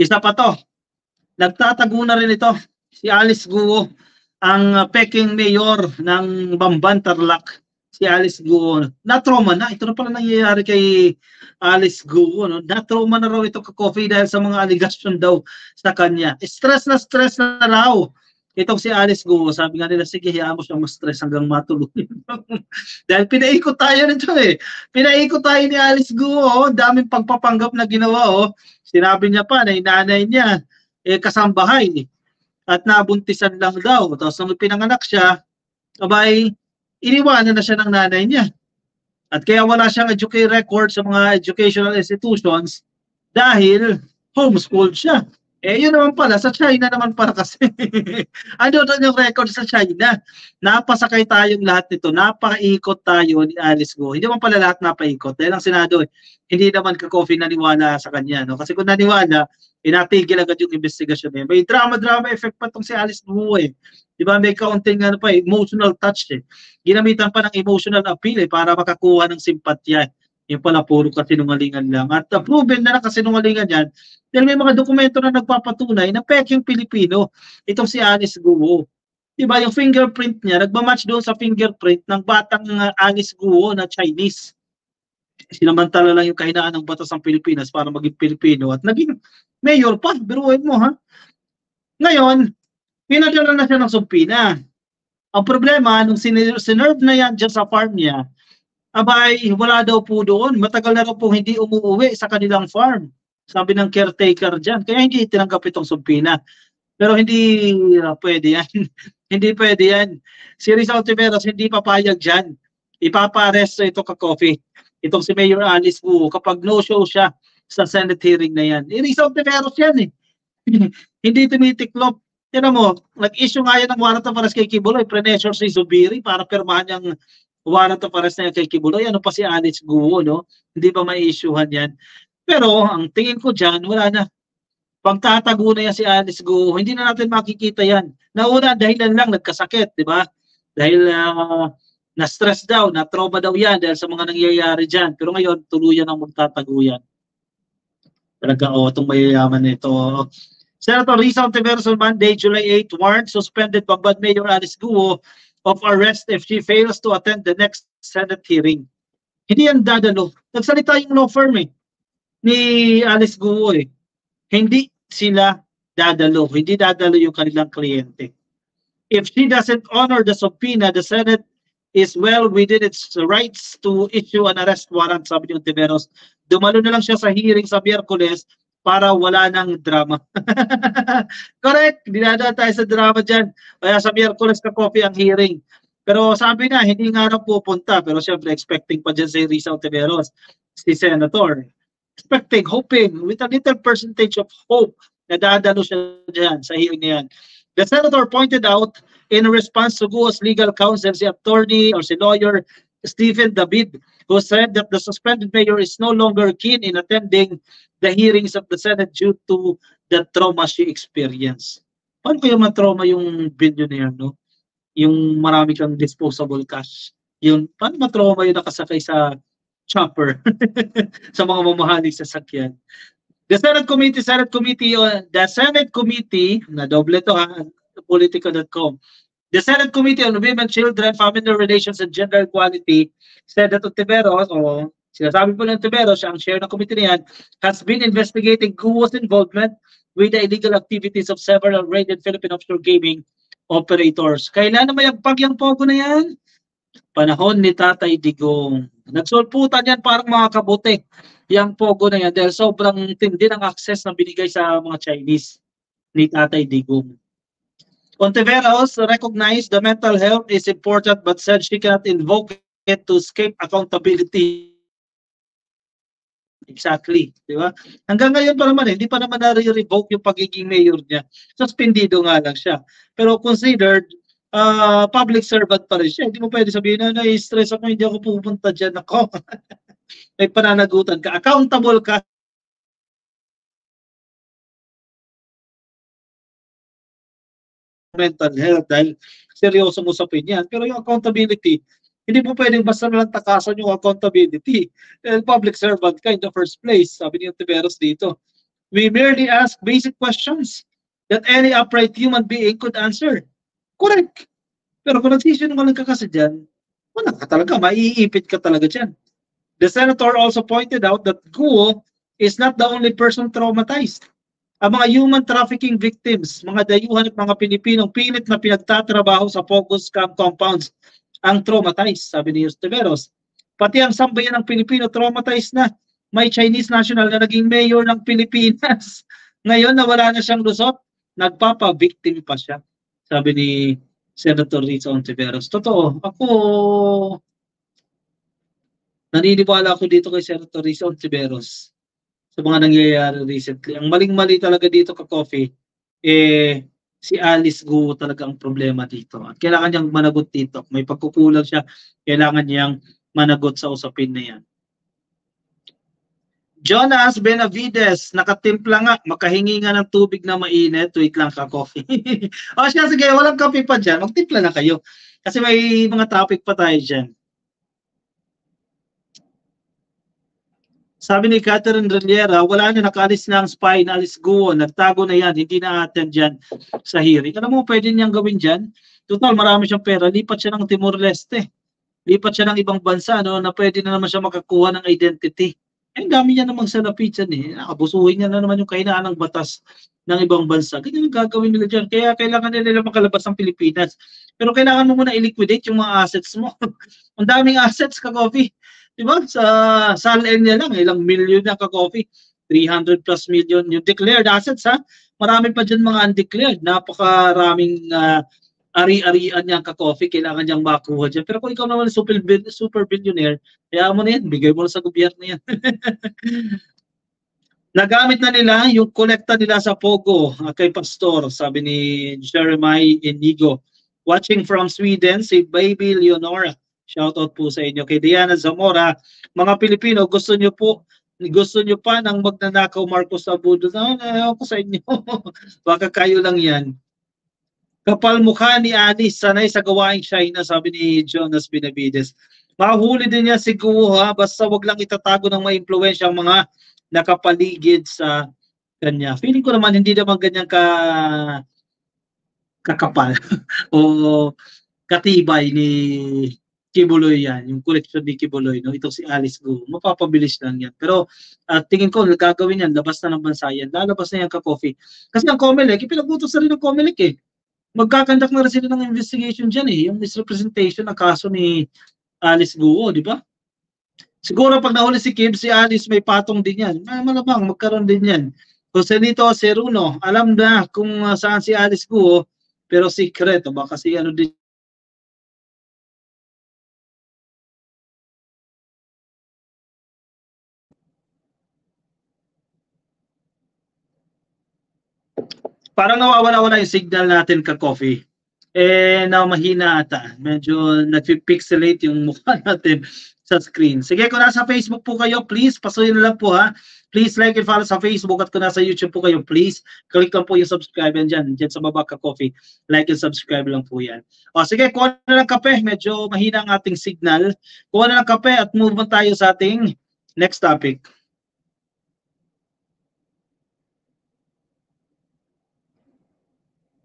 Isa pa to, nagtatago na rin ito, si Alice Guo, ang Peking Mayor ng Bamban, Tarlac, si Alice Guo. Na-trauma na, ito na pala nangyayari kay Alice Guo. No? Na-trauma na raw ito ka-coffee dahil sa mga allegation daw sa kanya. Stress na raw itong si Alice Guo. Sabi nga nila, sige, hayaan mo siyang ma-stress hanggang matulog. Dahil pinaikot tayo nito eh. Pinaikot tayo ni Alice Guo. Daming pagpapanggap na ginawa. Oh. Sinabi niya pa na nanay niya kasambahay at nabuntisan lang daw. Tapos nung pinanganak siya, abay, iniwanan na siya ng nanay niya. At kaya wala siyang record sa mga educational institutions dahil homeschooled siya. Yun naman pala, sa China naman pala kasi. Ano doon yung record sa China? Napasakay tayong lahat nito. Napaikot tayo ni Alice Guo. Hindi naman pala lahat napaikot. Dahil ang Senado, hindi naman ka-coffee naniwala sa kanya. No? Kasi kung naniwala, inatigil agad yung investigasyon niya. May drama effect pa itong si Alice Guo eh. Di ba may kaunting emotional touch eh. Ginamitan pa ng emotional appeal para makakuha ng simpatya. Yung pala puro kasinungalingan lang. At proven na kasinungalingan yan dahil may mga dokumento na nagpapatunay na peking Pilipino itong si Alice Guo. Diba yung fingerprint niya, nagmamatch doon sa fingerprint ng batang Alice Guo na Chinese. Sinamantala lang yung kahinaan ng batas ng Pilipinas para maging Pilipino at naging mayor pa. Biruin mo ha. Ngayon, pinadala na siya ng sumpina. Ang problema, nung sinerve na yan dyan sa farm niya, abay, wala daw po doon. Matagal na raw po hindi umuwi sa kanilang farm. Sabi ng caretaker dyan. Kaya hindi tinanggap itong sumpina. Pero hindi pwede yan. Hindi pwede yan. Si Rizal Tiveros hindi papayag dyan. Ipapa-arresto ito ka-coffee. Itong si Mayor Alice Guo kapag no-show siya sa Senate hearing na yan. Rizal Tiveros yan eh. Hindi tumitiklop. Tinan mo, nag-issue nga yan ng warrant of arrest kay Kibuloy. Pre-measure si Zubiri para pirmahan niyang warrant of arrest na kay Kibuloy. Ano pa si Alice Guo, no? Hindi pa may-issuehan yan. Pero ang tingin ko dyan, wala na. Pagtatago na yan si Alice Guo, hindi na natin makikita yan. Nauna, dahilan lang, nagkasakit, di ba? Dahil na-stress daw, na-trauma daw yan dahil sa mga nangyayari dyan. Pero ngayon, tuluyan ang magtatago yan. Talaga, itong mayayaman na ito. Senator Rizal Tiveros on Monday, July 8, warned suspended Bamban Mayor Alice Guo of arrest if she fails to attend the next Senate hearing. Hindi yan dadalo. Nagsalita yung law firm ni Alice Guo eh. Hindi sila dadalo. Hindi dadalo yung kanilang kliyente. If she doesn't honor the subpoena, the Senate is well within its rights to issue an arrest warrant, sabi ni Tiveros. Dumalo na lang siya sa hearing sa Miyerkules para wala ng drama. Correct. Dinadaan tayo sa drama dyan. Kaya sa Miyerkules ka-coffee ang hearing. Pero sabi na, hindi nga na pupunta. Pero syempre, expecting pa dyan si Rizal Tiveros, si Senator. Expecting, hoping, with a little percentage of hope na dadalo siya dyan sa hearing na yan. The Senator pointed out in response to Guo's legal counsel, si attorney or si lawyer Stephen David, who said that the suspended mayor is no longer keen in attending the hearings of the Senate due to the trauma she experienced. Paano kaya matrauma yung billionaire, no? Yung marami kang disposable cash. Yung, paano matrauma yung nakasakay sa chopper sa mga mamahaling sasakyan? The Senate Committee, na doble to ha, Politico.com. The Senate Committee on Women, Children, Family Relations, and Gender Equality said that Tiveros, sinasabi po ng Tiveros, siya ang chair ng committee niyan, has been investigating Guo's involvement with the illegal activities of several rated Philippine offshore gaming operators. Kailan na mayagpag yung pogo na yan? Panahon ni Tatay Digong. Nagsulputan yan parang mga kabuti yung pogo na yan dahil sobrang tindi ng access na binigay sa mga Chinese ni Tatay Digong. Ontiveros recognized the mental health is important but said she cannot invoke it to escape accountability. Exactly, di ba? Hanggang ngayon pa naman, hindi pa naman na-revoke yung pagiging mayor niya. Suspendido nga lang siya. Pero considered public servant pa rin siya. Hindi mo pwede sabihin na na-stress ako, hindi ako pupunta dyan. Ako. May pananagutan ka. Accountable ka mental health dahil seryosong usapin yan. Pero yung accountability, hindi mo pwedeng basta nalang takasan yung accountability. Public servant ka in the first place, sabi ni Tiveros dito. We merely ask basic questions that any upright human being could answer. Correct. Pero kung nagsisinungaling ka kasi dyan, wala ka talaga, maiipit ka talaga dyan. The senator also pointed out that Guo is not the only person traumatized. Ang mga human trafficking victims, mga dayuhan at mga Pilipinong pilit na pinagtatrabaho sa focus camp compounds ang traumatized, sabi ni Eusteveros. Pati ang sambayan ng Pilipino traumatized na. May Chinese national na naging mayor ng Pilipinas. Ngayon na wala na siyang lusot, nagpapa-victim pa siya, sabi ni Senator Risa Ontiveros. Totoo, ako naniniwala ako dito kay Senator Risa Ontiveros sa mga nangyayari recently. Ang maling-mali talaga dito ka Coffee, si Alice Guo talaga ang problema dito. At kailangan niyang managot dito. May pagkukulang siya, kailangan niyang managot sa usapin na yan. Jonas Benavides, nakatimpla nga, makahingi nga ng tubig na mainit. Wait lang ka, Coffee. O siya, sige, walang kape pa dyan. Magtimpla na kayo. Kasi may mga topic pa tayo dyan. Sabi ni Catherine Rillera, wala na, nakalis na ang spy na Alice Guo. Nagtago na yan, hindi na attend dyan sa hearing. Alam mo, pwede niyang gawin dyan. Total, marami siyang pera. Lipat siya ng Timor-Leste. Lipat siya ng ibang bansa, no, na pwede na naman siya makakuha ng identity. Ang dami niya namang salapit dyan eh. Nakabusuhin niya na naman yung kahinaan ng batas ng ibang bansa. Ganyan ang gagawin nila dyan. Kaya kailangan nila makalabas ng Pilipinas. Pero kailangan mo muna i-liquidate yung mga assets mo. Ang daming assets ka, Coffee. Diba? Sa SALN niya lang, ilang milyon na ka, Coffee. 300 plus million yung declared assets, ha? Marami pa dyan mga undeclared. Napakaraming ari-arian niya ka Coffee, kailangan niyang makuha dyan. Pero kung ikaw naman super billionaire, kaya mo na yan, bigay mo na sa gobyerno yan. Nagamit na nila yung kolekta nila sa Pogo kay Pastor, sabi ni Jeremiah Inigo. Watching from Sweden, si Baby Leonora. Shoutout po sa inyo. Kay Diana Zamora, mga Pilipino, gusto nyo pa ng magnanakaw Marcos Abudo? Ayaw ko sa inyo. Baka kayo lang yan. Kapal mukha ni Alice, sanay sa gawaing China, sabi ni Jonas Benavides. Mahuli din niya si Guo, ha? Basta wag lang itatago ng may impluwensya ang mga nakapaligid sa kanya. Feeling ko naman hindi naman ganyan kakapal o katibay ni Kibuloy yan, yung collection ni Kibuloy, no? Ito si Alice Guo. Mapapabilis lang yan. Pero tingin ko, gagawin yan, labas na ng bansa yan. Lalabas na yan ka Coffee. Kasi ang COMELEC, ipinagutos na rin ng COMELEC eh. Magkakandak na rin sila ng investigation dyan eh. Yung misrepresentation na kaso ni Alice Guo, di ba? Siguro pag nahuli si Kim, si Alice may patong din yan. Malamang magkaroon din yan. Joselito Ceruno, alam na kung saan si Alice Guo, pero secret. O baka si ano din. Parang nawawala-wala yung signal natin ka Coffee. Na mahina ata. Medyo nag-pixelate yung mukha natin sa screen. Sige, kung nasa Facebook po kayo, please, pasuyin na lang po ha. Please like and follow sa Facebook at kung nasa YouTube po kayo, please, click lang po yung subscribe yan dyan sa baba ka Coffee. Like and subscribe lang po yan. O sige, kuha na lang kape. Medyo mahina ang ating signal. Kuha na lang kape at move on tayo sa ating next topic.